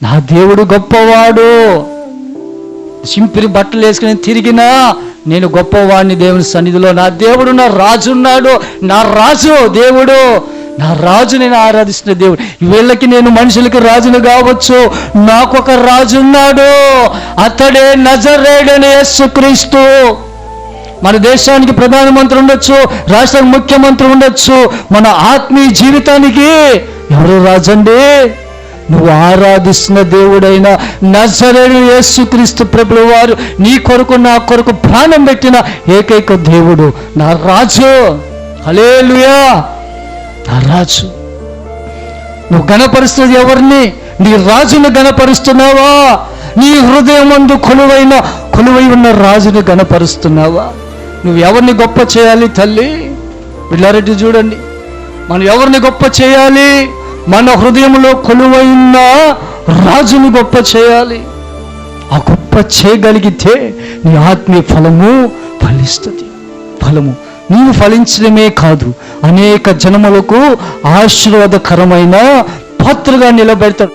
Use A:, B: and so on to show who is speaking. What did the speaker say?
A: నా దేవుడు గొప్పవాడు. సింపిరి బట్టలు వేసుకుని తిరిగినా నేను గొప్పవాడిని దేవుని సన్నిధిలో. నా దేవుడు నా రాజు ఉన్నాడు, నా రాజు దేవుడు, నా రాజు నేను ఆరాధిస్తున్న దేవుడు. వీళ్ళకి నేను మనుషులకి రాజును కావచ్చు, నాకొక రాజు ఉన్నాడు, అతడే నజరేయుడైన యేసుక్రీస్తు. మన దేశానికి ప్రధానమంత్రి ఉండొచ్చు, రాష్ట్రానికి ముఖ్యమంత్రి ఉండొచ్చు, మన ఆత్మీయ జీవితానికి ఎవరు రాజండి? నువ్వు ఆరాధిస్తున్న దేవుడైన నజరేయుడు యేసుక్రీస్తు ప్రభువు వారు నీ కొరకు నా కొరకు ప్రాణం పెట్టిన ఏకైక దేవుడు, నా రాజు. హల్లెలూయా, నా రాజు. నువ్వు గణపరుస్తున్నది ఎవరిని? నీ రాజును గణపరుస్తున్నావా? నీ హృదయమందు కొలువై ఉన్న రాజును గణపరుస్తున్నావా? నువ్వు ఎవరిని గొప్ప చేయాలి తల్లి? పిల్లారెడ్డి చూడండి, మనం ఎవరిని గొప్ప చేయాలి? మన హృదయంలో కొలువైన రాజును గొప్ప చేయాలి. ఆ గొప్ప చేయగలిగితే నీ ఆత్మీయ ఫలము ఫలిస్తుంది. ఫలము నీవు ఫలించడమే కాదు, అనేక జనములకు ఆశీర్వాదకరమైన పాత్రగా నిలబెడతాడు.